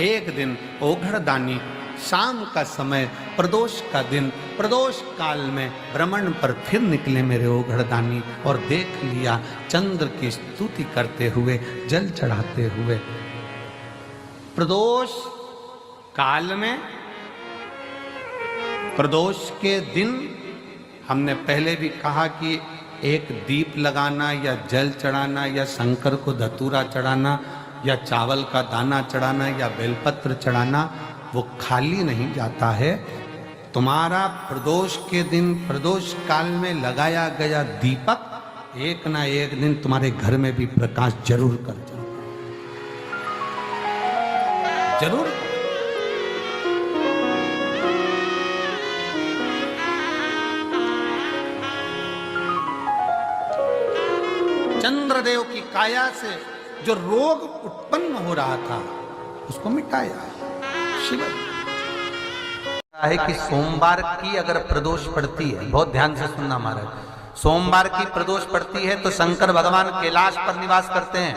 एक दिन ओघड़दानी शाम का समय प्रदोष का दिन, प्रदोष काल में भ्रमण पर फिर निकले मेरे ओघड़दानी और देख लिया चंद्र की स्तुति करते हुए, जल चढ़ाते हुए। प्रदोष काल में, प्रदोष के दिन हमने पहले भी कहा कि एक दीप लगाना या जल चढ़ाना या शंकर को धतूरा चढ़ाना या चावल का दाना चढ़ाना या बेलपत्र चढ़ाना वो खाली नहीं जाता है। तुम्हारा प्रदोष के दिन, प्रदोष काल में लगाया गया दीपक एक ना एक दिन तुम्हारे घर में भी प्रकाश जरूर कर जाता, जरूर। चंद्रदेव की काया से जो रोग उत्पन्न हो रहा था उसको मिटाया शिव। है कि सोमवार की अगर प्रदोष पड़ती है, बहुत ध्यान से सुनना महाराज, सोमवार की प्रदोष पड़ती है तो शंकर भगवान कैलाश पर निवास करते हैं।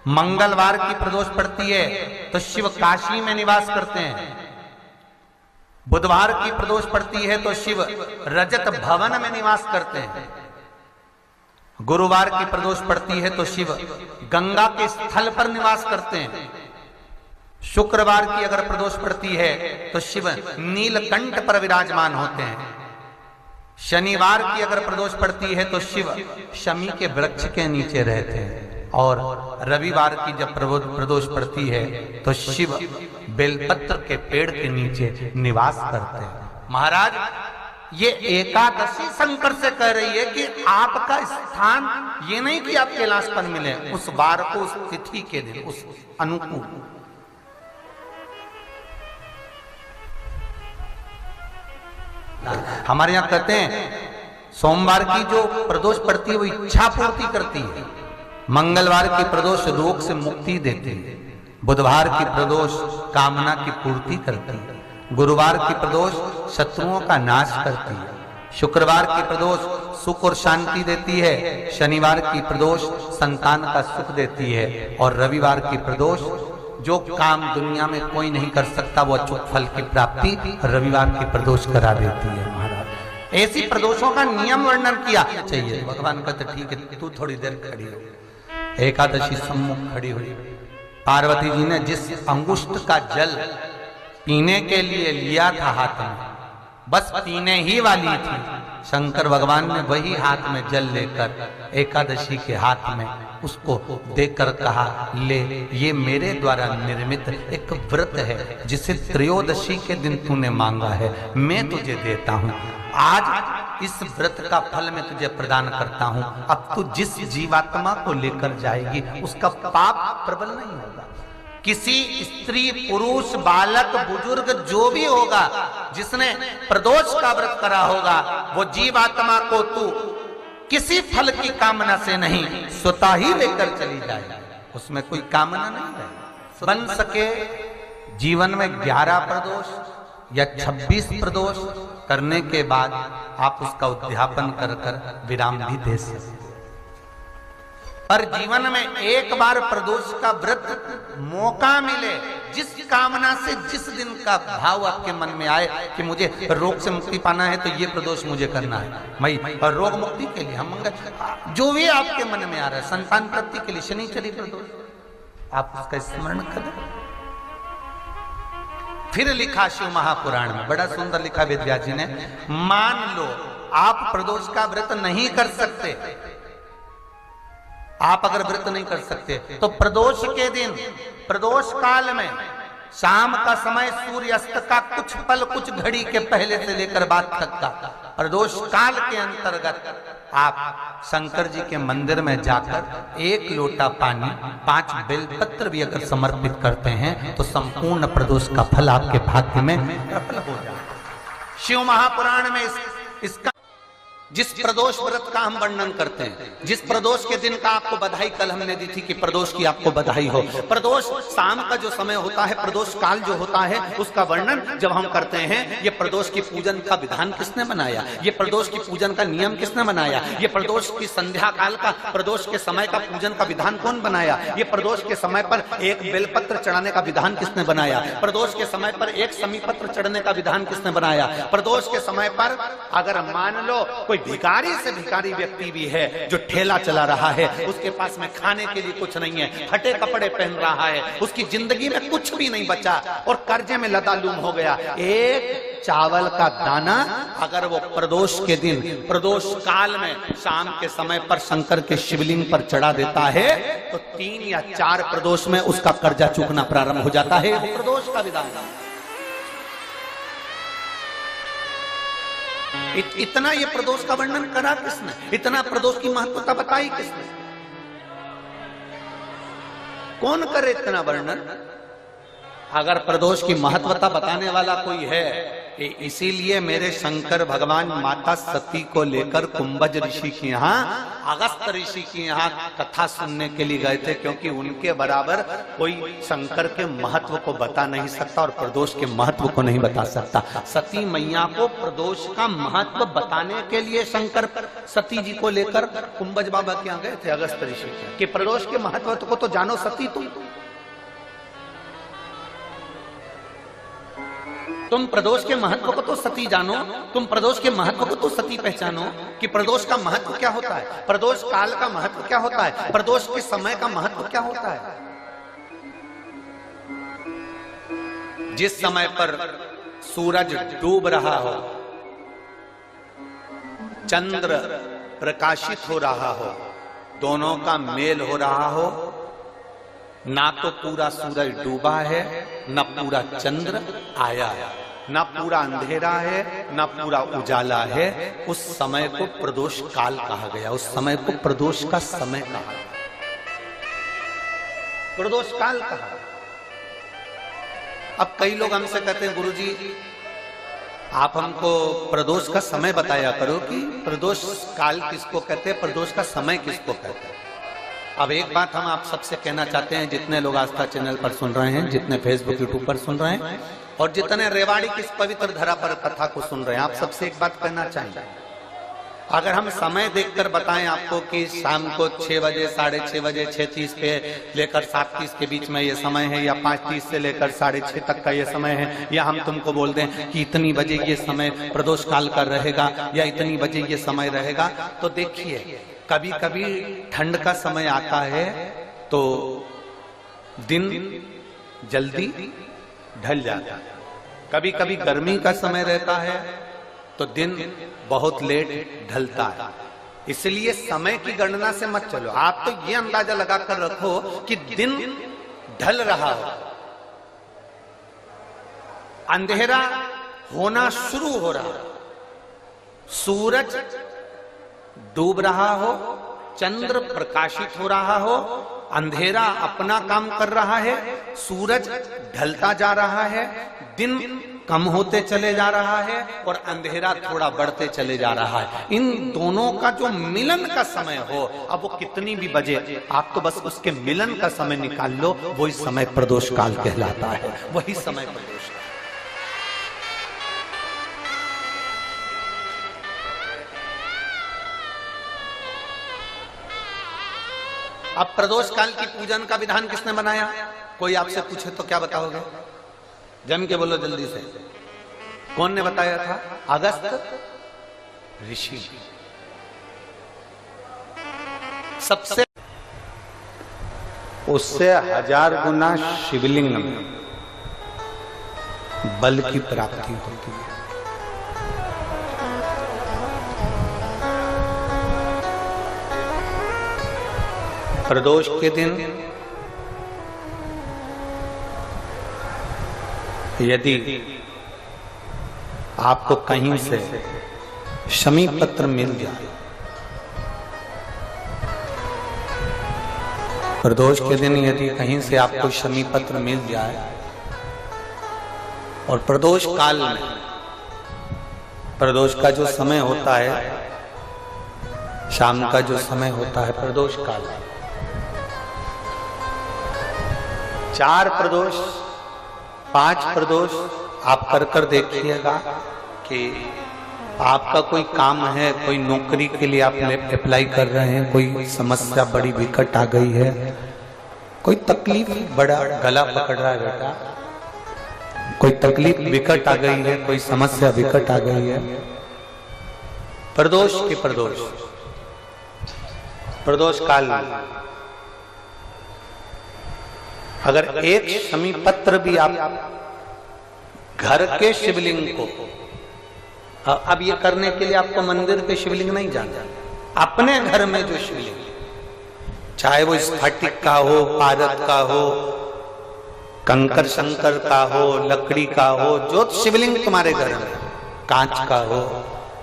मंगलवार की प्रदोष पड़ती है तो शिव काशी में निवास करते हैं। बुधवार की प्रदोष पड़ती है तो शिव रजत भवन में निवास करते हैं। गुरुवार की प्रदोष पड़ती है तो शिव गंगा के स्थल पर निवास करते हैं। शुक्रवार की अगर प्रदोष पड़ती है तो शिव नीलकंठ पर विराजमान होते हैं। शनिवार की अगर प्रदोष पड़ती है तो शिव शमी के वृक्ष के नीचे रहते हैं। और रविवार की जब प्रदोष पड़ती है तो शिव बेलपत्र के पेड़ के नीचे निवास करते हैं। महाराज, ये एकादशी शंकर से कह रही है कि आपका स्थान ये नहीं कि आप कैलाश पर मिले, उस वार को, उस तिथि के दिन, उस अनुकूल। हमारे यहां कहते हैं सोमवार की जो प्रदोष पड़ती है वो इच्छा पूर्ति करती है। मंगलवार की प्रदोष रोग से मुक्ति देती है। बुधवार की प्रदोष कामना की पूर्ति करती है। गुरुवार की प्रदोष शत्रुओं का नाश करती है। शुक्रवार की प्रदोष सुख और शांति देती है। शनिवार की प्रदोष संतान का सुख देती है। और रविवार की प्रदोष जो काम दुनिया में कोई नहीं कर सकता वो अचूक फल की प्राप्ति रविवार की प्रदोष करा देती है। महाराज, ऐसी प्रदोषों का नियम वर्णन किया चाहिए। भगवान कहते ठीक है, तू थोड़ी देर खड़ी हो। एकादशी सम्मुख खड़ी हुई। पार्वती जी ने जिस अंगुष्ठ का जल पीने के लिए लिया था हाथ में, बस पीने ही वाली थी, शंकर भगवान ने वही हाथ में जल लेकर एकादशी के हाथ में उसको देकर कहा, ले, ये मेरे द्वारा निर्मित एक व्रत है जिसे त्रयोदशी के दिन तूने मांगा है, मैं तुझे देता हूँ। आज इस व्रत का फल मैं तुझे प्रदान करता हूँ। अब तू जिस जीवात्मा को लेकर जाएगी उसका पाप प्रबल नहीं होगा। किसी स्त्री, पुरुष, बालक, बुजुर्ग जो भी होगा जिसने प्रदोष का व्रत करा होगा वो जीवात्मा को तू किसी फल की कामना से नहीं, स्वतः ही लेकर चली जाए। उसमें कोई कामना नहीं है। बन सके जीवन में 11 प्रदोष या 26 प्रदोष करने के बाद आप उसका उद्यापन कर कर विराम भी दे सकते। पर जीवन में एक बार प्रदोष का व्रत मौका मिले, जिस कामना से जिस दिन का भाव आपके मन में आए कि मुझे रोग से मुक्ति पाना है तो ये प्रदोष मुझे करना है, मैं रोग मुक्ति के लिए, हम मंगल, जो भी आपके मन में आ रहा है, संतान प्राप्ति के लिए शनिचरी प्रदोष, आप उसका स्मरण करें। फिर लिखा शिव महापुराण में, बड़ा सुंदर लिखा वेदव्यास जी ने, मान लो आप प्रदोष का व्रत नहीं कर सकते, आप अगर व्रत नहीं कर सकते तो प्रदोष के दिन, प्रदोष काल में शाम का समय सूर्यास्त का कुछ पल, कुछ घड़ी के पहले से लेकर बाद तक का प्रदोष काल के अंतर्गत आप शंकर जी के मंदिर में जाकर 1 लोटा पानी, 5 बेलपत्र भी अगर समर्पित करते हैं तो संपूर्ण प्रदोष का फल आपके भाग्य में प्रबल हो जाए। शिव महापुराण में इसका जिस प्रदोष व्रत का हम वर्णन करते हैं, जिस प्रदोष के दिन का आपको बधाई कल हमने दी थी कि प्रदोष की आपको बधाई हो, प्रदोष शाम का जो समय होता है, प्रदोष काल जो होता है, उसका वर्णन जब हम करते हैं, ये प्रदोष की पूजन का विधान किसने बनाया, ये प्रदोष की पूजन का नियम किसने बनाया, ये प्रदोष की संध्या काल का, प्रदोष के समय का पूजन का विधान कौन बनाया, ये प्रदोष के समय पर एक बेलपत्र चढ़ाने का विधान किसने बनाया, प्रदोष के समय पर एक समीपत्र चढ़ने का विधान किसने बनाया, प्रदोष के समय पर अगर मान लो कोई भिखारी से भिखारी व्यक्ति भी है जो ठेला चला रहा है, उसके पास में खाने के लिए कुछ नहीं है, फटे कपड़े पहन रहा है, उसकी जिंदगी में कुछ भी नहीं बचा और कर्जे में लदालूम हो गया, एक चावल का दाना अगर वो प्रदोष के दिन, प्रदोष काल में शाम के समय पर शंकर के शिवलिंग पर चढ़ा देता है तो 3 या 4 प्रदोष में उसका कर्जा चूकना प्रारंभ हो जाता है। प्रदोष का विधान इतना ये प्रदोष का वर्णन करा किसने, इतना प्रदोष की महत्वता बताई किसने, कौन करे इतना वर्णन। अगर प्रदोष की महत्वता बताने वाला कोई है, इसीलिए मेरे शंकर भगवान माता सती को लेकर कुंभज ऋषि के यहाँ, अगस्त ऋषि के यहाँ कथा सुनने के लिए गए थे, क्योंकि उनके बराबर कोई शंकर के महत्व को बता नहीं सकता और प्रदोष के महत्व को नहीं बता सकता। सती मैया को प्रदोष का महत्व बताने के लिए शंकर सती जी को लेकर कुंभज बाबा के यहाँ गए थे, अगस्त ऋषि के, कि प्रदोष के महत्व को तो जानो सती, तुम प्रदोष के महत्व को तो सती जानो, तुम प्रदोष के महत्व को तो सती पहचानो कि प्रदोष का महत्व क्या होता है, प्रदोष काल का महत्व क्या होता है, प्रदोष के समय का महत्व क्या होता है। जिस समय पर सूरज डूब रहा हो, चंद्र प्रकाशित हो रहा हो, दोनों का मेल हो रहा हो, ना तो पूरा सूरज डूबा है, ना पूरा चंद्र आया है, ना पूरा अंधेरा है, ना पूरा उजाला है, उस समय को प्रदोष काल कहा गया, उस समय को प्रदोष का समय कहा, प्रदोष काल कहा। अब कई लोग हमसे कहते हैं गुरुजी आप हमको प्रदोष का समय बताया करो कि प्रदोष काल किसको कहते हैं, प्रदोष का समय किसको कहते हैं। अब एक बात हम आप सबसे कहना चाहते हैं, जितने लोग आस्था चैनल पर सुन रहे हैं, जितने फेसबुक यूट्यूब पर सुन रहे हैं और जितने रेवाड़ी की इस पवित्र धरा पर कथा को सुन रहे हैं, आप सबसे एक बात कहना चाहेंगे, अगर हम समय देखकर बताएं आपको कि शाम को 6 बजे, 6:30 बजे, 6:30 पे लेकर 7:30 के बीच में ये समय है, या 5:30 से लेकर 6:30 तक का ये समय है, या हम तुमको बोल दें कि इतनी बजे ये समय प्रदोष काल का रहेगा या इतनी बजे ये समय रहेगा, तो देखिए कभी कभी ठंड का समय आता है तो दिन जल्दी ढल जाता है, कभी कभी गर्मी का समय रहता है तो दिन बहुत लेट ढलता है। इसलिए समय की गणना से मत चलो, आप तो ये अंदाजा लगाकर रखो कि दिन ढल रहा हो, अंधेरा होना शुरू हो रहा, सूरज डूब रहा हो, चंद्र प्रकाशित हो रहा हो, अंधेरा अपना काम कर रहा है, सूरज ढलता जा रहा है, दिन कम होते चले जा रहा है और अंधेरा थोड़ा बढ़ते चले जा रहा है, इन दोनों का जो मिलन का समय हो, अब वो कितनी भी बजे, आप तो बस उसके मिलन का समय निकाल लो, वही समय प्रदोष काल कहलाता है, वही समय प्रदोष। अब प्रदोष काल की पूजन का विधान किसने बनाया, कोई आपसे पूछे तो क्या बताओगे, जम के बोलो जल्दी से, कौन ने बताया था, अगस्त ऋषि। सबसे उससे 1000 गुना शिवलिंग में बल की प्राप्ति होती है। प्रदोष के दिन यदि आपको कहीं से शमी पत्र मिल जाए, प्रदोष के दिन यदि कहीं से आपको शमी पत्र मिल जाए और प्रदोष काल में, प्रदोष का जो समय होता है शाम का जो समय होता है प्रदोष काल, 4 प्रदोष 5 प्रदोष आप कर देखिएगा कि आपका कोई काम है, कोई नौकरी के लिए आप अप्लाई कर रहे हैं, कोई समस्या बड़ी विकट आ गई है, कोई तकलीफ, बड़ा गला पकड़ रहा है बेटा, कोई तकलीफ विकट आ गई है, कोई समस्या विकट आ गई है, प्रदोष के प्रदोष काल अगर एक शमी पत्र भी आप घर के शिवलिंग को, अब ये करने के लिए आपको मंदिर के शिवलिंग नहीं जाना, अपने घर में जो शिवलिंग, चाहे वो स्फटिक का हो, पारद का हो, कंकर शंकर का हो, लकड़ी का हो, जो शिवलिंग तुम्हारे घर में, कांच का हो,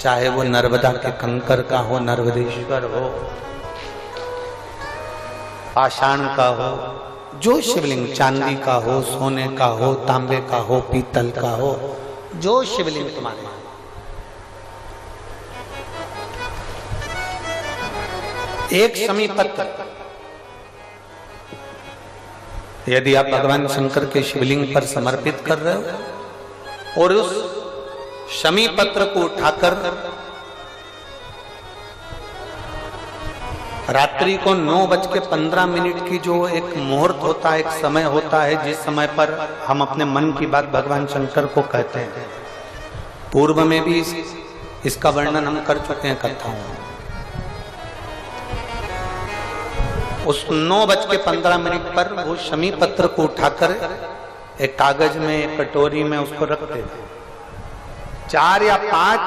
चाहे वो नर्मदा के कंकर का हो, नर्मदेश्वर हो, पाषाण का हो, जो शिवलिंग, चांदी का हो, सोने का हो, तांबे का हो, पीतल का हो, जो शिवलिंग तुम्हारे, एक शमी पत्र यदि आप भगवान शंकर के शिवलिंग पर समर्पित कर रहे हो और उस शमी पत्र को उठाकर रात्रि को 9:15 की जो एक मुहूर्त होता है, एक समय होता है, जिस समय पर हम अपने मन की बात भगवान शंकर को कहते हैं, पूर्व में भी इसका वर्णन हम कर चुके हैं कथाओं में। उस 9:15 पर वो शमी पत्र को उठाकर एक कागज में, एक कटोरी में उसको रखते थे। 4 या 5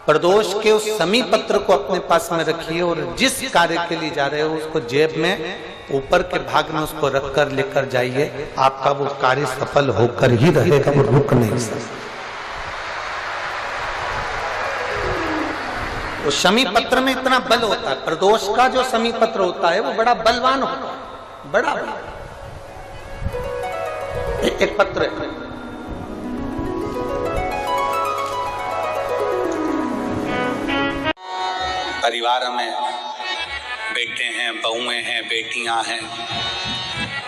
प्रदोष के उस शमी पत्र को अपने पास में रखिए और जिस कार्य के लिए जा रहे हो उसको जेब में ऊपर के भाग में उसको रखकर लेकर जाइए, आपका वो कार्य सफल होकर ही रहेगा, वो रुक नहीं सकता। उस शमी पत्र में इतना बल होता है, प्रदोष का जो शमी पत्र होता है वो बड़ा बलवान होता है, बड़ा बल। एक पत्र है, परिवार में बेटे हैं, बहुएं हैं, बेटियां हैं,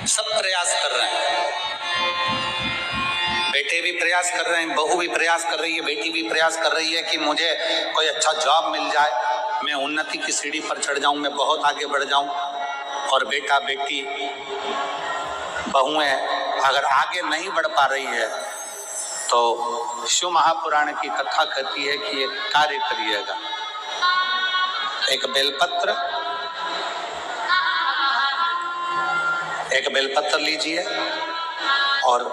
सब प्रयास कर रहे हैं, बेटे भी प्रयास कर रहे हैं, बहू भी प्रयास कर रही है, बेटी भी प्रयास कर रही है कि मुझे कोई अच्छा जॉब मिल जाए, मैं उन्नति की सीढ़ी पर चढ़ जाऊं, मैं बहुत आगे बढ़ जाऊं। और बेटा बेटी बहुएं अगर आगे नहीं बढ़ पा रही है तो शिव महापुराण की कथा कहती है कि एक कार्य करिएगा, एक बेलपत्र लीजिए और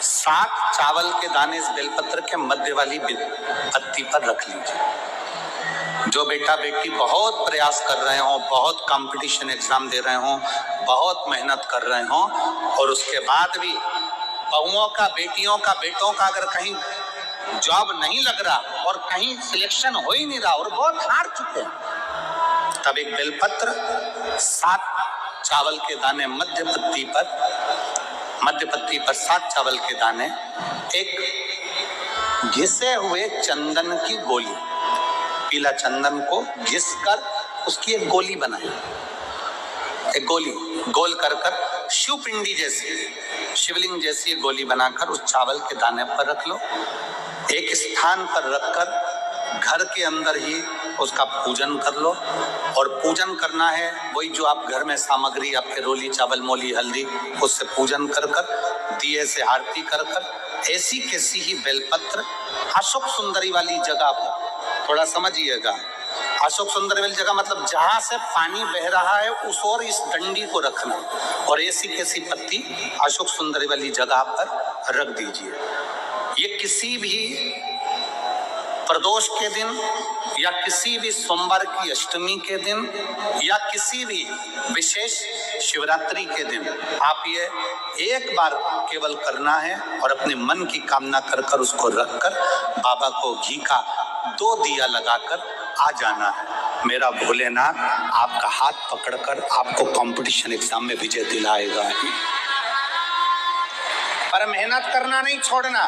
7 चावल के दाने इस बेलपत्र के मध्य वाली पत्ती पर रख लीजिए। जो बेटा बेटी बहुत प्रयास कर रहे हो, बहुत कंपटीशन एग्जाम दे रहे हो, बहुत मेहनत कर रहे हो और उसके बाद भी बहुओं का, बेटियों का, बेटों का अगर कहीं जॉब नहीं लग रहा और कहीं सिलेक्शन हो ही नहीं रहा और बहुत हार चुके हैं, तब एक बेलपत्र 7 चावल के दाने मध्य पत्ती पर 7 चावल के दाने, एक घिसे हुए चंदन की गोली, पीला चंदन को घिस कर उसकी एक गोली बनाए, एक गोली गोल कर शिव पिंडी जैसी, शिवलिंग जैसी गोली बनाकर उस चावल के दाने पर रख लो। एक स्थान पर रखकर घर के अंदर ही उसका पूजन कर लो। और पूजन करना है वही जो आप घर में सामग्री, आपके रोली, चावल, मोली, हल्दी, उससे पूजन कर दिए से आरती कर ऐसी कैसी ही बेलपत्र अशोक सुंदरी वाली जगह पर, थोड़ा समझिएगा, अशोक सुंदरी वाली जगह मतलब जहां से पानी बह रहा है उस और इस डंडी को रखना और ऐसी कैसी पत्ती अशोक सुंदरी वाली जगह पर रख दीजिए। ये किसी भी प्रदोष के दिन या किसी भी सोमवार की अष्टमी के दिन या किसी भी विशेष शिवरात्रि के दिन आप ये एक बार केवल करना है और अपने मन की कामना कर उसको रखकर बाबा को घी का 2 दिया लगाकर आ जाना है। मेरा भोलेनाथ आपका हाथ पकड़कर आपको कंपटीशन एग्जाम में विजय दिलाएगा। पर मेहनत करना नहीं छोड़ना,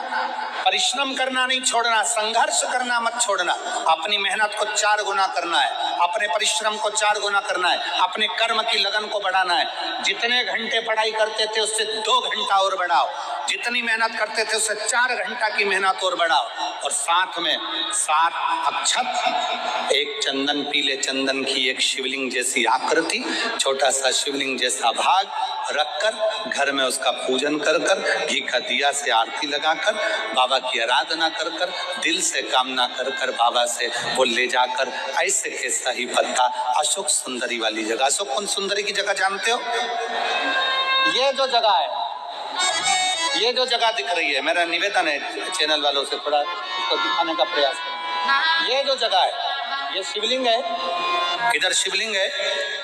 परिश्रम करना नहीं छोड़ना, संघर्ष करना मत छोड़ना। अपनी मेहनत को 4 गुना करना है, अपने परिश्रम को 4 गुना करना है, अपने कर्म की लगन को बढ़ाना है। जितने घंटे पढ़ाई करते थे उससे 2 घंटा और बढ़ाओ, जितनी मेहनत करते थे उससे 4 घंटा की मेहनत और बढ़ाओ। और साथ में 7 अक्षत, एक चंदन, पीले चंदन की एक शिवलिंग जैसी आकृति, छोटा सा शिवलिंग जैसा भाग रखकर घर में उसका पूजन कर कर, घी का दिया से आरती लगाकर, बाबा की आराधना कर कर, दिल से कामना कर कर बाबा से वो ले जाकर ऐसे कैसा ही पत्ता अशोक सुंदरी वाली जगह। अशोक कुंज सुंदरी की जगह जानते हो? ये जो जगह है, ये जो जगह दिख रही है, मेरा निवेदन है चैनल वालों से थोड़ा इसको दिखाने का प्रयास करें। ये जो जगह है, ये शिवलिंग है, इधर शिवलिंग है,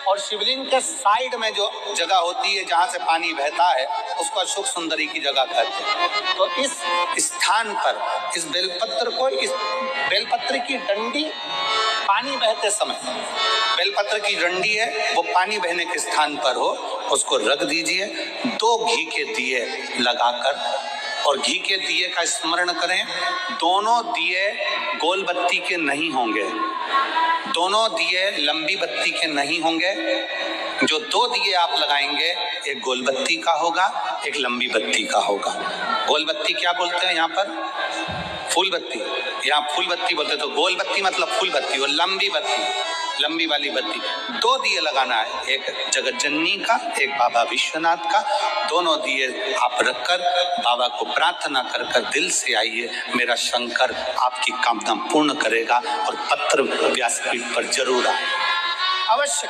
और शिवलिंग के साइड में जो जगह होती है जहाँ से पानी बहता है उसको अशोक सुंदरी की जगह कहते हैं। तो इस स्थान पर इस बेलपत्र को, इस बेलपत्र की डंडी पानी बहते समय, बेलपत्र की डंडी है वो पानी बहने के स्थान पर हो, उसको रख दीजिए। 2 घी के दिए लगाकर, और घी के दिए का स्मरण करें। दोनों दिए गोल बत्ती के नहीं होंगे, दोनों दिए लंबी बत्ती के नहीं होंगे। जो 2 दिए आप लगाएंगे, एक गोल बत्ती का होगा, एक लंबी बत्ती का होगा। गोल बत्ती क्या बोलते हैं यहाँ पर? फूल बत्ती। यहाँ फूल बत्ती बोलते, तो गोल बत्ती मतलब फूल बत्ती, और लंबी बत्ती, लंबी वाली बत्ती। 2 दिए लगाना है, एक जगत जननी का, एक बाबा विश्वनाथ का। दोनों दिए आप रखकर बाबा को प्रार्थना कर कर दिल से आइए, मेरा शंकर आपकी कामना पूर्ण करेगा और पत्र व्यासपीठ पर जरूर आए, अवश्य।